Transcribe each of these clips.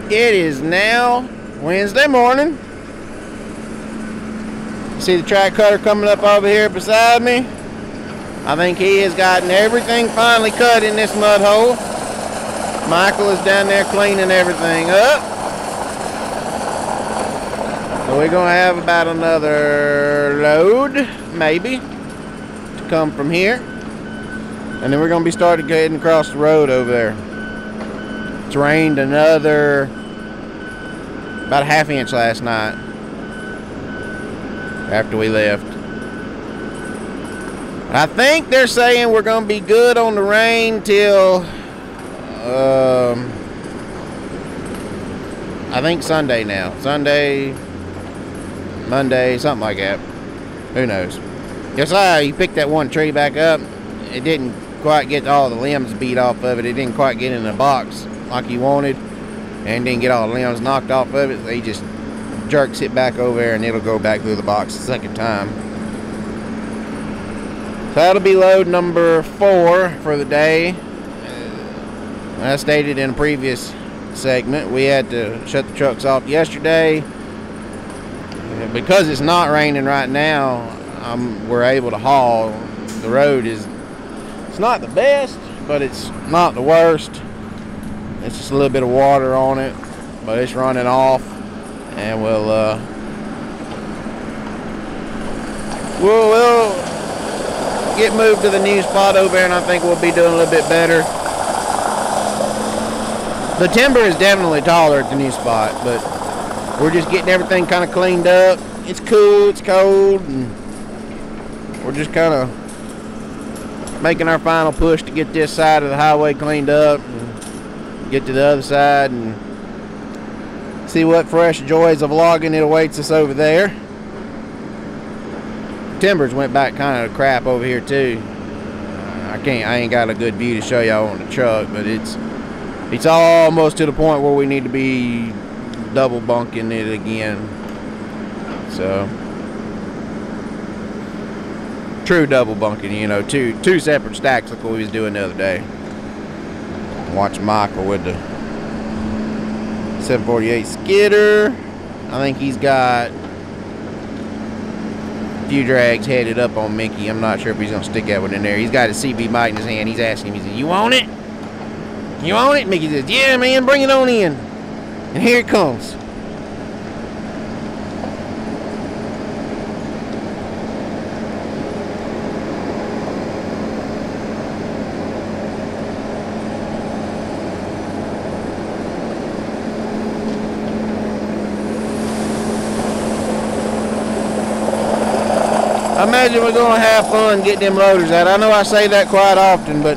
It is now Wednesday morning. See the track cutter coming up over here beside me? I think he has gotten everything finally cut in this mud hole. Michael is down there cleaning everything up. So we're gonna have about another load, maybe, to come from here. And then we're gonna be starting getting across the road over there. It's rained another about a ½ inch last night after we left. I think they're saying we're gonna be good on the rain till I think Sunday now. Sunday, Monday, something like that. Who knows? Yes, you picked that one tree back up. It didn't quite get all the limbs beat off of it. It didn't quite get in the box like you wanted, and didn't get all the limbs knocked off of it. So he just jerks it back over there and it'll go back through the box the second time. So that'll be load number 4 for the day. As stated in a previous segment, we had to shut the trucks off yesterday. Because it's not raining right now, we're able to haul. The road it's not the best, but it's not the worst. It's just a little bit of water on it, but it's running off, and we'll get moved to the new spot over there, and I think we'll be doing a little bit better. The timber is definitely taller at the new spot, but we're just getting everything kind of cleaned up. It's cool, it's cold, and we're just kind of making our final push to get this side of the highway cleaned up and get to the other side and see what fresh joys of logging it awaits us over there. Timbers went back kind of crap over here too. I ain't got a good view to show y'all on the truck, but it's almost to the point where we need to be double bunking it again. So true double bunking, you know, two separate stacks like what we was doing the other day. Watch Michael with the 748 skidder. I think he's got a few drags headed up on Mickey. I'm not sure if he's gonna stick that one in there. He's got his CB mic in his hand. He's asking him, he says, "You want it? You want it?" Mickey says, "Yeah, man, bring it on in." And here it comes. I imagine we're gonna have fun getting them loaders out. I know I say that quite often, but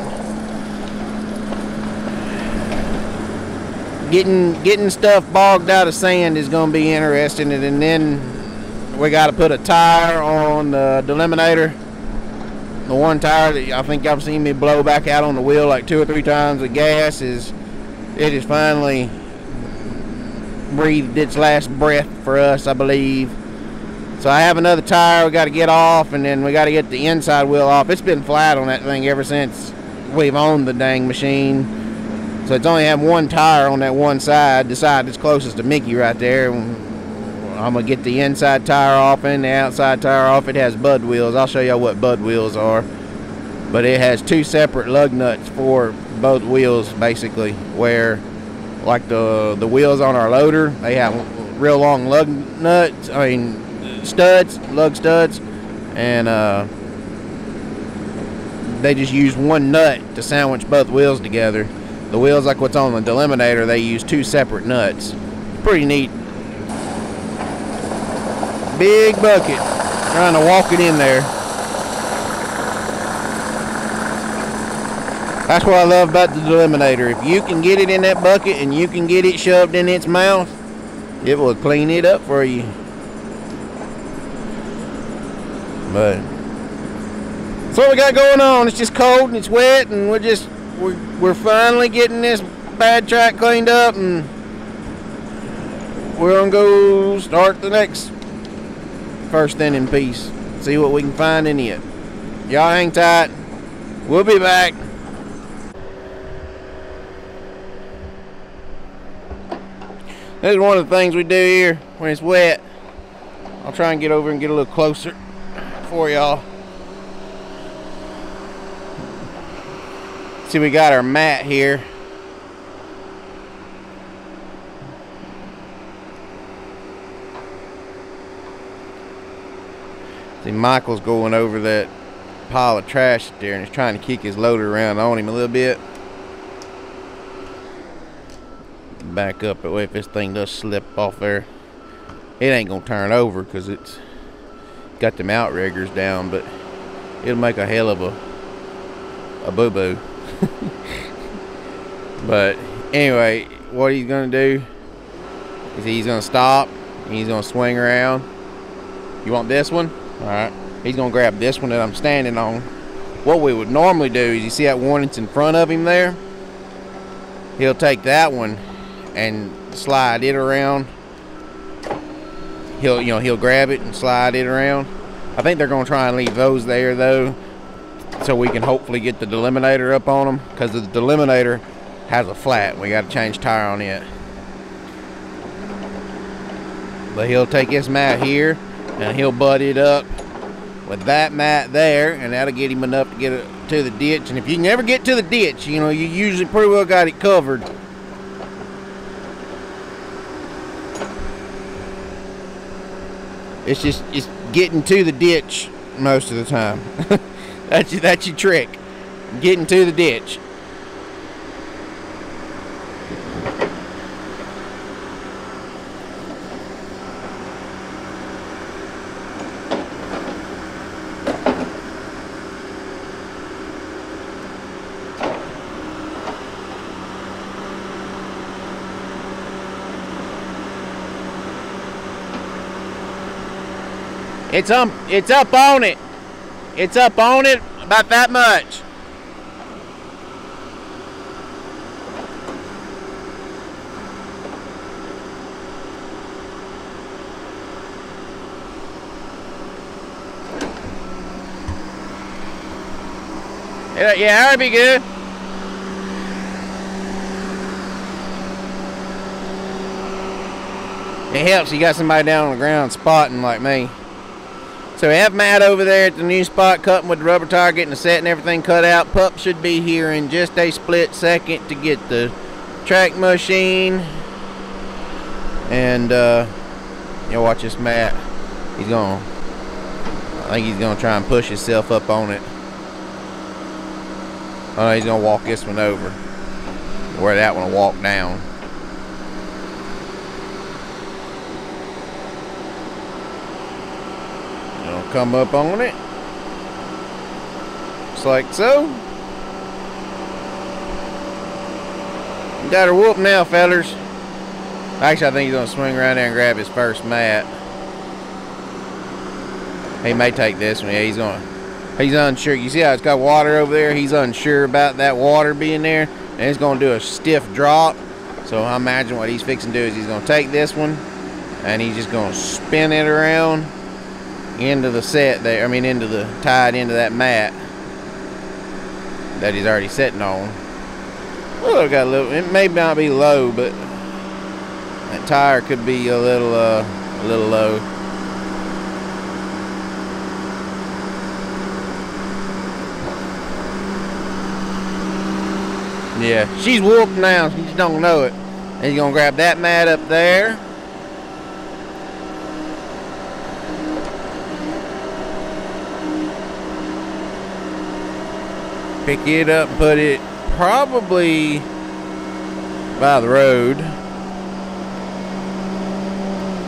getting stuff bogged out of sand is gonna be interesting. And then we got to put a tire on the Delimbinator. The one tire that I think y'all seen me blow back out on the wheel like 2 or 3 times. The gas is finally breathed its last breath for us, I believe. So I have another tire we got to get off, and then we got to get the inside wheel off. It's been flat on that thing ever since we've owned the dang machine. So it's only have one tire on that one side, the side that's closest to Mickey right there. I'm going to get the inside tire off and the outside tire off. It has bud wheels. I'll show y'all what bud wheels are. But it has 2 separate lug nuts for both wheels, basically, where like the wheels on our loader, they have real long lug nuts, lug studs, and they just use one nut to sandwich both wheels together. The wheels, like what's on the Delimbinator, they use 2 separate nuts. Pretty neat. Big bucket, trying to walk it in there. That's what I love about the Delimbinator. If you can get it in that bucket and you can get it shoved in its mouth, it will clean it up for you. But that's what we got going on. It's just cold and it's wet, and we're finally getting this bad track cleaned up, and we're gonna go start the next first thinning piece. See what we can find in it. Y'all hang tight. We'll be back. This is one of the things we do here when it's wet. I'll try and get over and get a little closer for y'all. See, we got our mat here. See, Michael's going over that pile of trash there and he's trying to kick his loader around on him a little bit. Back up that way if this thing does slip off there. It ain't gonna turn over because it's got them outriggers down, but it'll make a hell of a boo-boo. But anyway, what he's gonna do is he's gonna stop and he's gonna swing around. You want this one? Alright. He's gonna grab this one that I'm standing on. What we would normally do is, you see that one that's in front of him there? He'll take that one and slide it around. He'll grab it and slide it around. I think they're gonna try and leave those there though, so we can hopefully get the Delimbinator up on them, because the Delimbinator has a flat. We got to change tire on it. But he'll take this mat here and he'll butt it up with that mat there, and that'll get him enough to get it to the ditch. And if you can never get to the ditch, you know, you usually pretty well got it covered. It's getting to the ditch most of the time. That's your trick. Getting to the ditch. It's up on it. It's up on it about that much. Yeah, that'd be good. It helps you got somebody down on the ground spotting like me. So we have Matt over there at the new spot, cutting with the rubber tire, getting the set and everything cut out. Pup should be here in just a split second to get the track machine. And you'll watch this Matt. I think he's gonna try and push himself up on it. Oh, he's gonna walk this one over where that one will walk down. Come up on it, just like so. You got her whooped now, fellers. Actually, I think he's gonna swing around there and grab his first mat. He may take this one. Yeah, he's unsure. You see how it's got water over there? He's unsure about that water being there, and it's gonna do a stiff drop. So I imagine what he's fixing to do is he's gonna take this one and he's just gonna spin it around into the set there, tied into that mat that he's already sitting on. Well, it may not be low, but that tire could be a little low. Yeah, she's whooped now, she just don't know it. And he's gonna grab that mat up there. Pick it up, put it probably by the road.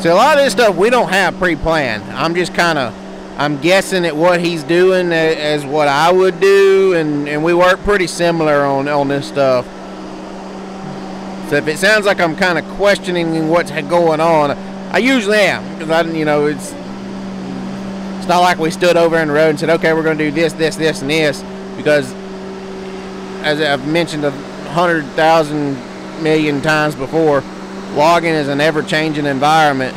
So a lot of this stuff we don't have pre-planned. I'm just I'm guessing at what he's doing as what I would do, and we work pretty similar on this stuff. So if it sounds like I'm kind of questioning what's going on, I usually am, because it's not like we stood over in the road and said, okay, we're going to do this, this, this, and this, because as I've mentioned 100,000 million times before, logging is an ever-changing environment,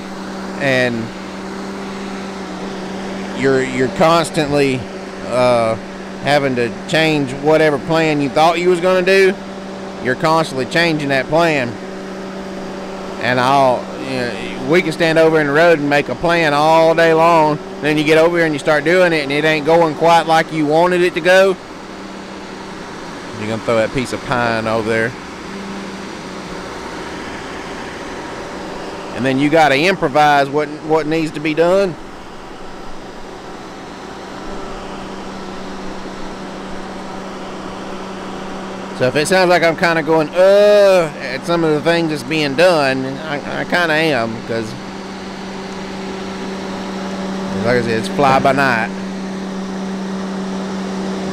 and you're constantly having to change whatever plan you thought you was going to do. You're constantly changing that plan, and we can stand over in the road and make a plan all day long. Then you get over here and you start doing it, and it ain't going quite like you wanted it to go. You're gonna throw that piece of pine over there, and then you got to improvise what needs to be done. So if it sounds like I'm kind of going at some of the things that's being done, I kind of am, because like I said, it's fly by night.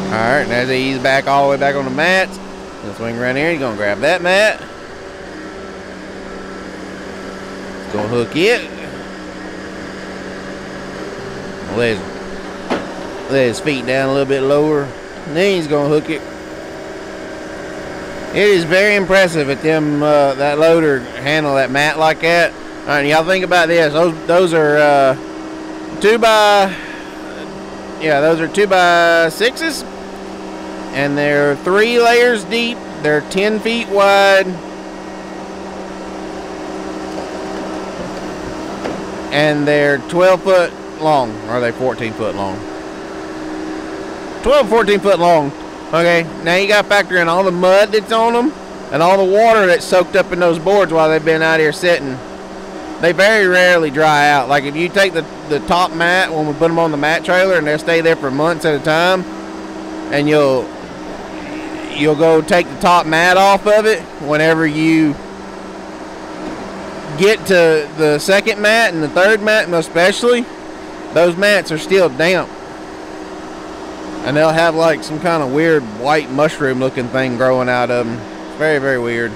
Alright, and as he ease back all the way back on the mats, he'll swing around here, he's going to grab that mat. He's going to hook it. Let his feet down a little bit lower, and then he's going to hook it. It is very impressive at them that loader handle that mat like that. All right, y'all think about this. Those are 2x6s, and they're 3 layers deep. They're 10 feet wide, and they're 12 foot long. Or are they 14 foot long? 12, 14 foot long. Okay, now you got to factor in all the mud that's on them and all the water that's soaked up in those boards while they've been out here sitting. They very rarely dry out. Like if you take the top mat when we put them on the mat trailer, and they'll stay there for months at a time, and you'll go take the top mat off of it whenever you get to the second mat and the third mat, most especially, those mats are still damp. And they'll have like some kind of weird white mushroom looking thing growing out of them. It's very, very weird.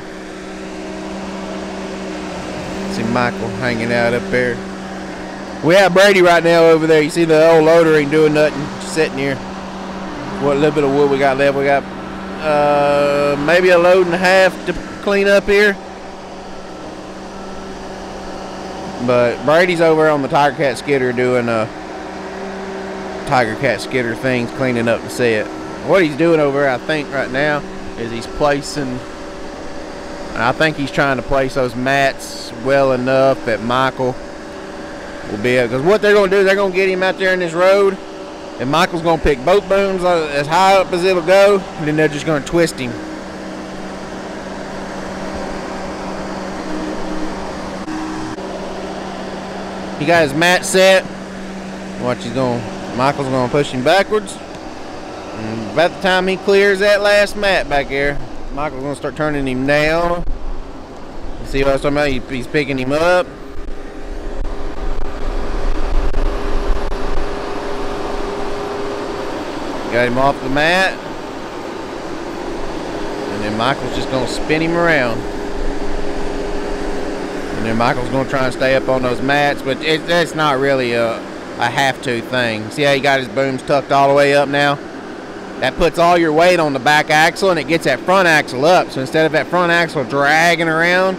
See Michael hanging out up there. We have Brady right now over there. You see the old loader ain't doing nothing, just sitting here. What little bit of wood we got left? We got maybe a load and a half to clean up here. But Brady's over on the tigercat skidder doing tigercat skidder things, cleaning up the set. What he's doing over there, I think right now, is he's placing, and I think he's trying to place those mats well enough that Michael will be able, because what they're going to do is they're going to get him out there in this road, and Michael's going to pick both booms as high up as it'll go, and then they're just going to twist him. He got his mat set. Watch, Michael's going to push him backwards. And about the time he clears that last mat back there, Michael's going to start turning him down. You see what I was talking about? He's picking him up. Got him off the mat. And then Michael's just going to spin him around. And then Michael's going to try and stay up on those mats, but that's not really a have-to thing. See how he got his booms tucked all the way up now? That puts all your weight on the back axle, and it gets that front axle up. So instead of that front axle dragging around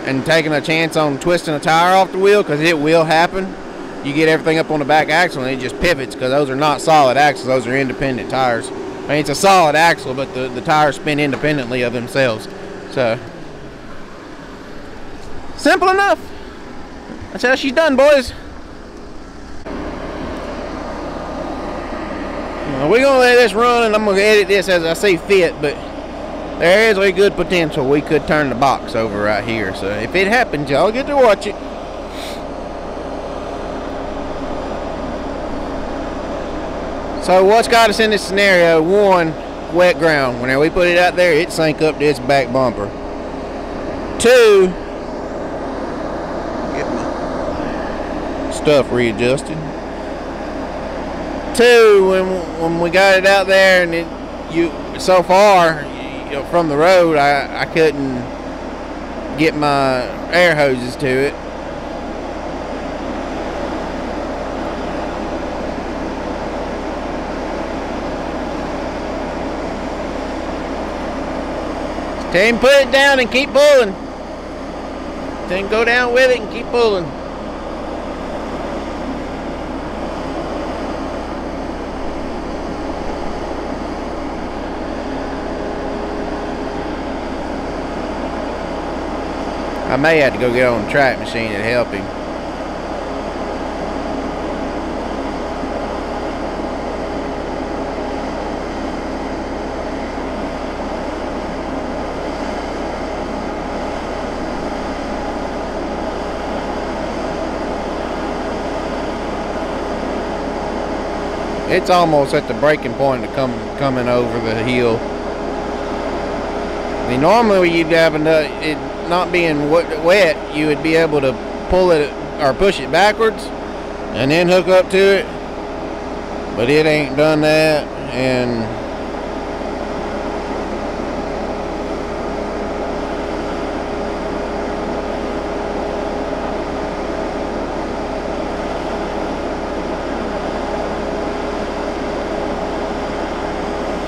and taking a chance on twisting a tire off the wheel, because it will happen, you get everything up on the back axle and it just pivots, because those are not solid axles, those are independent tires. I mean, it's a solid axle, but the tires spin independently of themselves. So simple enough. That's how she's done, boys. We're going to let this run, and I'm going to edit this as I see fit, but there is a good potential we could turn the box over right here. So if it happens, y'all get to watch it. So what's got us in this scenario? One, wet ground. Whenever we put it out there, it sank up this back bumper. Two, get my stuff readjusted. Two, when we got it out there, and so far from the road, I couldn't get my air hoses to it. Tell him put it down and keep pulling. Tell him go down with it and keep pulling. I may have to go get on the track machine and help him. It's almost at the breaking point of coming over the hill. I mean, normally you'd have enough, it not being wet, you would be able to pull it or push it backwards and then hook up to it, but it ain't done that. And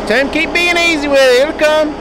tell him keep being easy with it, it'll come.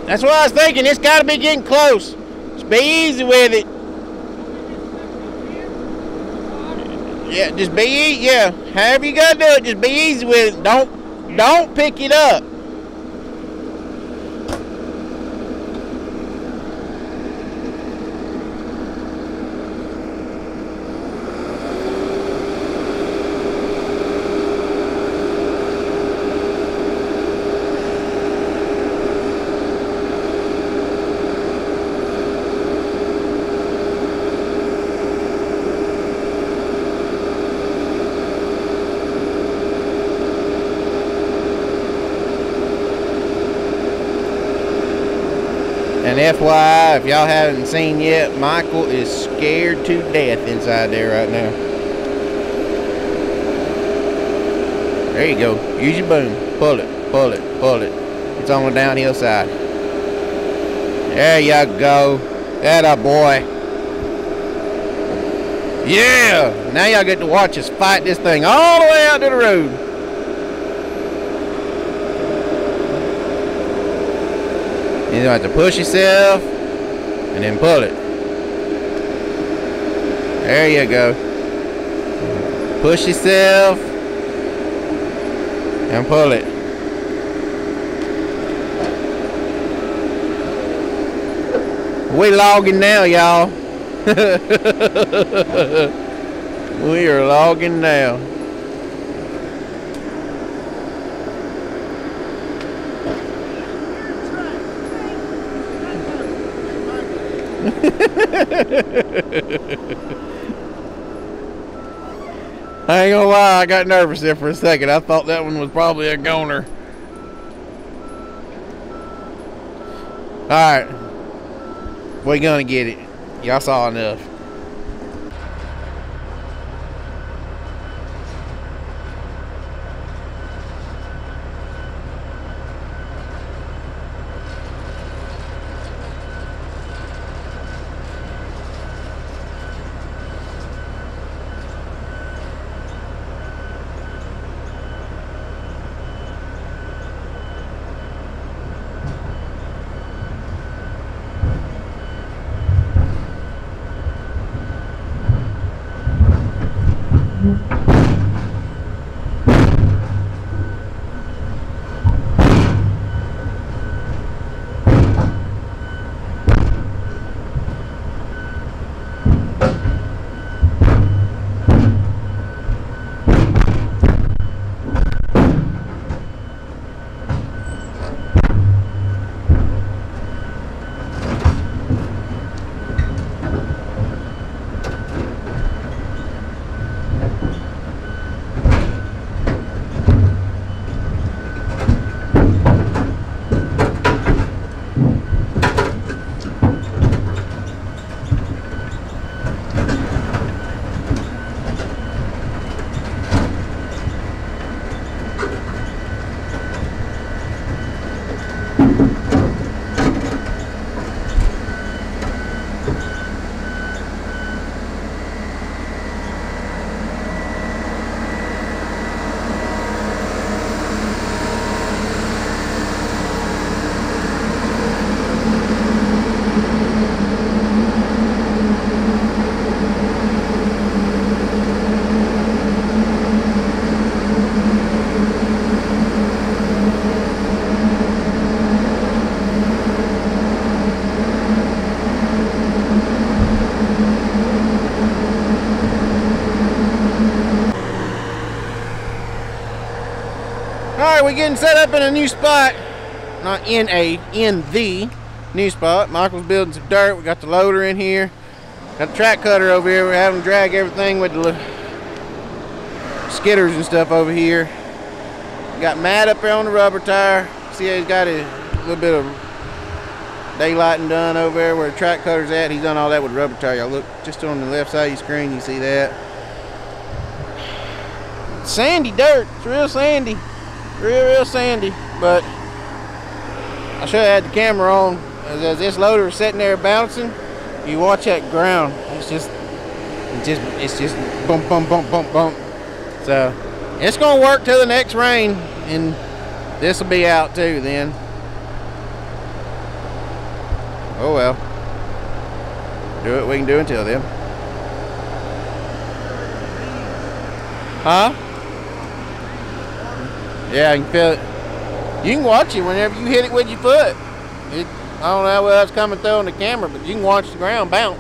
That's what I was thinking. It's got to be getting close. Just be easy with it. Yeah, just be easy. Yeah, however you gotta do it, just be easy with it. Don't pick it up. And FYI, if y'all haven't seen yet, Michael is scared to death inside there right now. There you go. Use your boom. Pull it, pull it, pull it. It's on the downhill side. There you go. Atta boy. Yeah! Now y'all get to watch us fight this thing all the way out to the road. You don't have to push yourself and then pull it. There you go. Push yourself and pull it. We logging now, y'all. We are logging now. I ain't gonna lie, I got nervous there for a second. I thought that one was probably a goner. Alright. We're gonna get it. Y'all saw enough. Alright, we're getting set up in a new spot. Not in the new spot. Michael's building some dirt. We got the loader in here. Got the track cutter over here. We're having to drag everything with the skidders and stuff over here. Got Matt up there on the rubber tire. See how he's got a little bit of daylighting done over there where the track cutter's at. He's done all that with the rubber tire. Y'all look just on the left side of your screen, you see that. Sandy dirt. It's real sandy. Real sandy. But I should have had the camera on. As this loader is sitting there bouncing, you watch that ground. It's just bump, bump, bump, bump, bump. So it's gonna work till the next rain, and this will be out too then. Oh well. Do what we can do until then. Huh? Yeah, I can feel it. You can watch it whenever you hit it with your foot. I don't know how well that's coming through on the camera, but you can watch the ground bounce.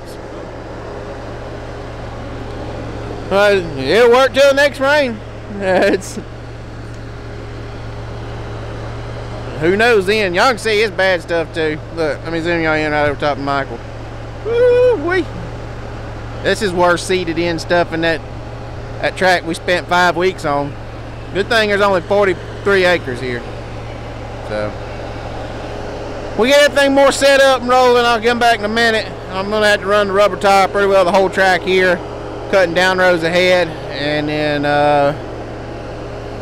It'll work till the next rain. Who knows then? Y'all can see it's bad stuff too. Look, let me zoom y'all in right over top of Michael. Woo-wee. This is worse seated in stuff in that track we spent 5 weeks on. Good thing there's only 43 acres here. So we get everything more set up and rolling. I'll come back in a minute. I'm gonna have to run the rubber tire pretty well the whole track here, cutting down rows ahead, and then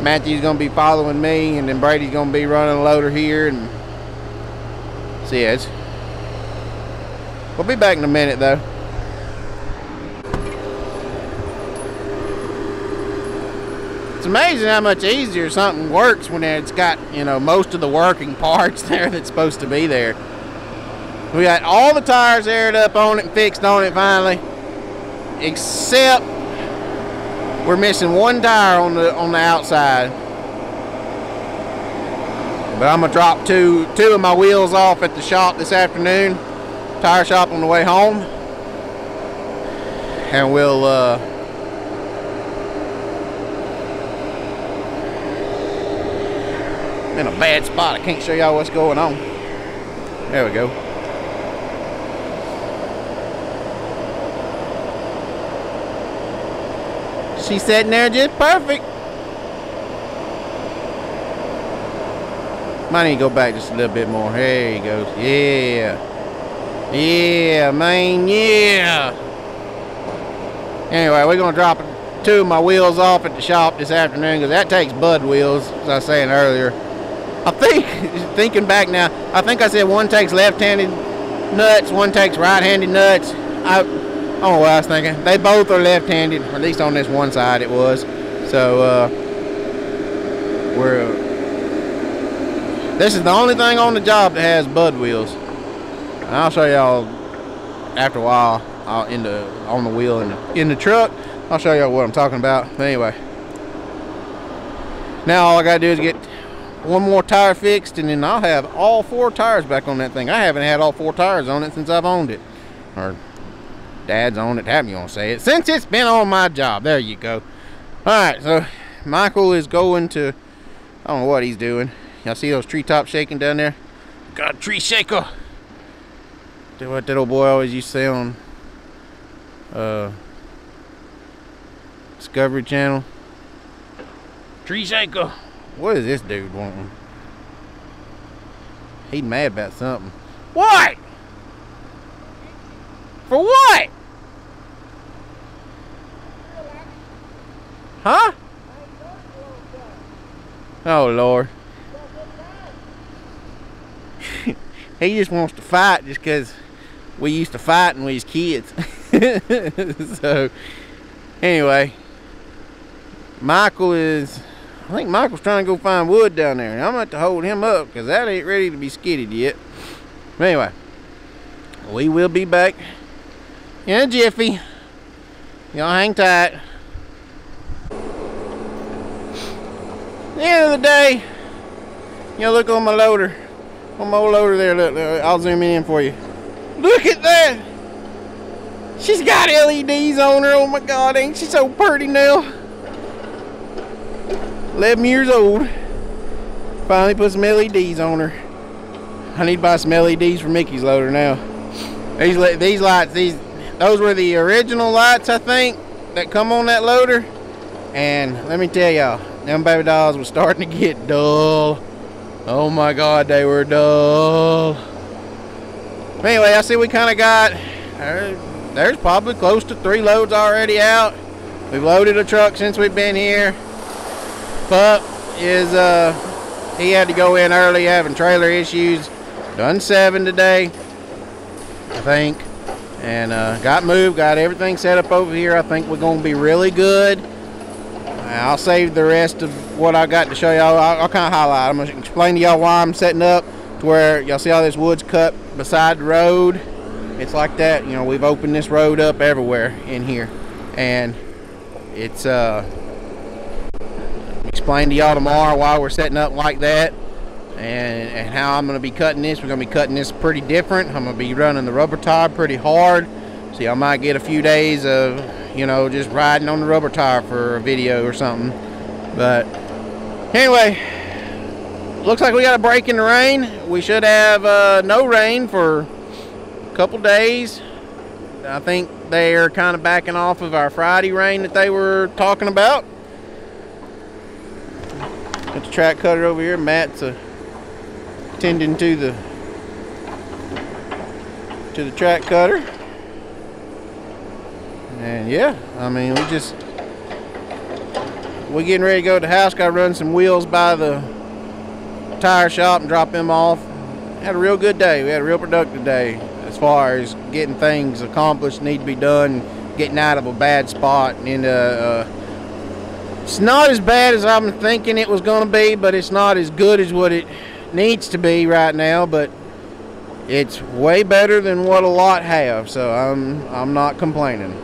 Matthew's gonna be following me, and then Brady's gonna be running a loader here, and see, yeah, we'll be back in a minute though. It's amazing how much easier something works when it's got, you know, most of the working parts there that's supposed to be there. We got all the tires aired up on it and fixed on it finally, except we're missing one tire on the outside. But I'm gonna drop two of my wheels off at the shop this afternoon, tire shop on the way home, and we'll in a bad spot. I can't show y'all what's going on. There we go. She's sitting there just perfect. Might need to go back just a little bit more. There he goes. Yeah. Yeah, man, yeah. Anyway, we're gonna drop two of my wheels off at the shop this afternoon because that takes Bud wheels, as I was saying earlier. I think, thinking back now, I think I said one takes left-handed nuts, one takes right-handed nuts. I don't know what I was thinking. They both are left-handed, or at least on this one side it was. So, this is the only thing on the job that has Bud wheels. And I'll show y'all after a while on the wheel in the truck. I'll show y'all what I'm talking about. But anyway, now all I gotta do is get one more tire fixed, and then I'll have all 4 tires back on that thing. I haven't had all 4 tires on it since I've owned it, or Dad's owned it, however you want to say it, since it's been on my job. There you go. Alright, so Michael is going to, I don't know what he's doing. Y'all see those treetops shaking down there? Got a tree shaker. That's what that old boy always used to say on Discovery Channel. Tree shaker. What is this dude wanting? He's mad about something. What? For what? Huh? Oh Lord. He just wants to fight just because we used to fight when we was kids. So anyway, I think Michael's trying to go find wood down there, and I'm going to have to hold him up because that ain't ready to be skidded yet. But anyway, we will be back in a jiffy. Y'all hang tight. At the end of the day, you know, look on my loader. On my old loader there, look, I'll zoom in for you. Look at that! She's got LEDs on her. Oh my God, ain't she so pretty now? 11 years old. Finally put some LEDs on her. I need to buy some LEDs for Mickey's loader now. These lights, those were the original lights, I think, that come on that loader. And let me tell y'all, them baby dolls were starting to get dull. Oh my God, they were dull. Anyway, I see we kind of got, there's probably close to 3 loads already out. We've loaded a truck since we've been here. Pup is, he had to go in early having trailer issues. Done 7 today, I think. And got moved, got everything set up over here. I think we're going to be really good. I'll save the rest of what I got to show y'all. I'll kind of highlight. I'm going to explain to y'all why I'm setting up to where y'all see all this wood's cut beside the road. It's like that. You know, we've opened this road up everywhere in here. And it's, explain to y'all tomorrow why we're setting up like that. And how I'm going to be cutting this. We're going to be cutting this pretty different. I'm going to be running the rubber tire pretty hard. See, I might get a few days of, you know, just riding on the rubber tire for a video or something. But anyway, looks like we got a break in the rain. We should have no rain for a couple days. I think they're kind of backing off of our Friday rain that they were talking about. Got the track cutter over here. Matt's tending to the track cutter. And yeah, I mean, we're getting ready to go to the house. Got to run some wheels by the tire shop and drop them off. Had a real good day. We had a real productive day as far as getting things accomplished, need to be done, getting out of a bad spot. And it's not as bad as I'm thinking it was going to be, but it's not as good as what it needs to be right now. But it's way better than what a lot have, so I'm not complaining.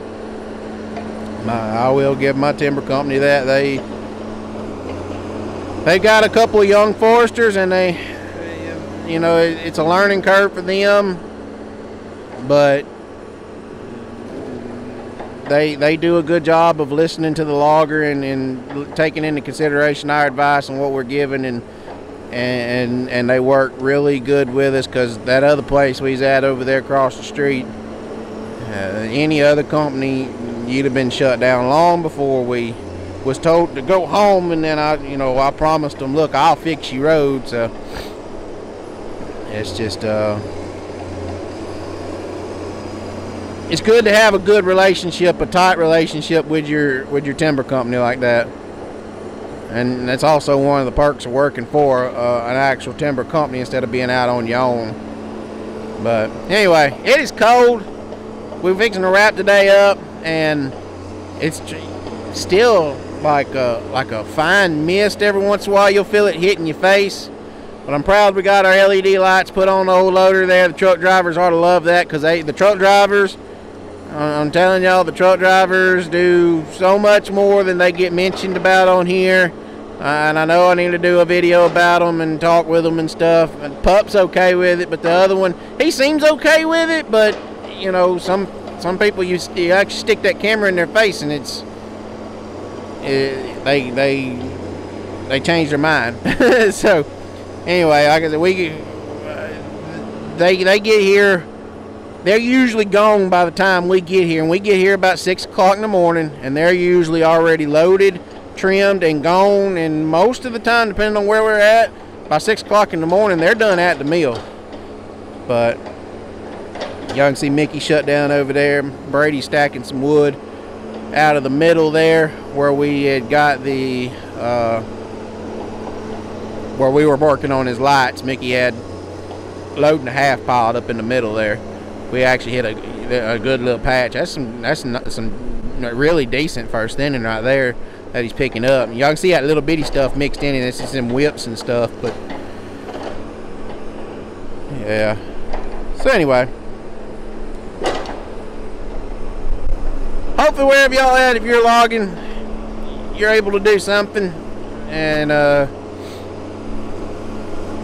I will give my timber company that. They got a couple of young foresters, and they, you know, it's a learning curve for them, but they do a good job of listening to the logger and taking into consideration our advice and what we're giving, and they work really good with us, because that other place we was at over there across the street, any other company, you'd have been shut down long before we was told to go home. And then I promised them, look, I'll fix your road. So it's just it's good to have a good relationship, a tight relationship with your timber company like that. And that's also one of the perks of working for an actual timber company instead of being out on your own. But anyway, it is cold. We're fixing to wrap today up, and it's still like a fine mist. Every once in a while you'll feel it hitting your face. But I'm proud we got our LED lights put on the old loader there. The truck drivers ought to love that, because the truck drivers, I'm telling y'all, the truck drivers do so much more than they get mentioned about on here. And I know I need to do a video about them and talk with them and stuff. And Pup's okay with it, but the other one, he seems okay with it. But you know, some people, you actually stick that camera in their face, and they change their mind. So anyway, like I said, they get here. They're usually gone by the time we get here, and we get here about 6 o'clock in the morning, and they're usually already loaded, trimmed, and gone. And most of the time, depending on where we're at, by 6 o'clock in the morning, they're done at the mill. But y'all can see Mickey shut down over there. Brady stacking some wood out of the middle there where we had got the where we were working on his lights. Mickey had load and a half piled up in the middle there. We actually hit a good little patch. That's some really decent first thinning right there that he's picking up. Y'all can see that little bitty stuff mixed in, and it's just some whips and stuff. But yeah. So anyway, hopefully wherever y'all at, if you're logging, you're able to do something. And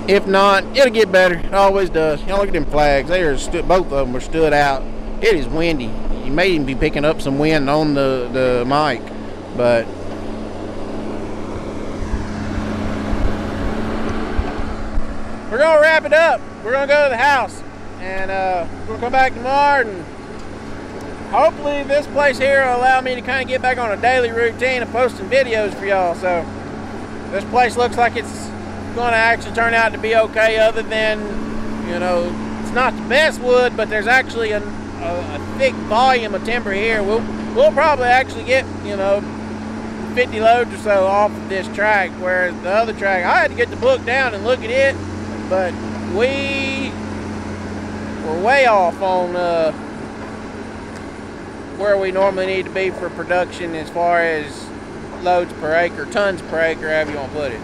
if not, it'll get better. It always does. Y'all look at them flags. They are both of them are stood out. It is windy. You may even be picking up some wind on the mic, but we're gonna wrap it up. We're gonna go to the house, and we're gonna come back tomorrow, and hopefully this place here will allow me to kind of get back on a daily routine of posting videos for y'all. So this place looks like it's gonna actually turn out to be okay, other than, you know, it's not the best wood, but there's actually a thick volume of timber here. We'll probably actually get, you know, 50 loads or so off of this track, whereas the other track, I had to get the book down and look at it, but we were way off on where we normally need to be for production as far as loads per acre, tons per acre, however you want to put it.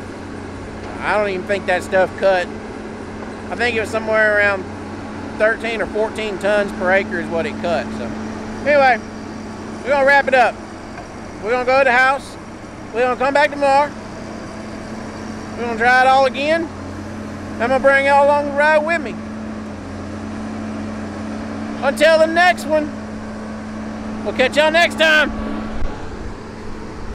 I don't even think that stuff cut. I think it was somewhere around 13 or 14 tons per acre is what it cut. So anyway, we're gonna wrap it up. We're gonna go to the house. We're gonna come back tomorrow. We're gonna try it all again. I'm gonna bring y'all along the ride with me. Until the next one, we'll catch y'all next time.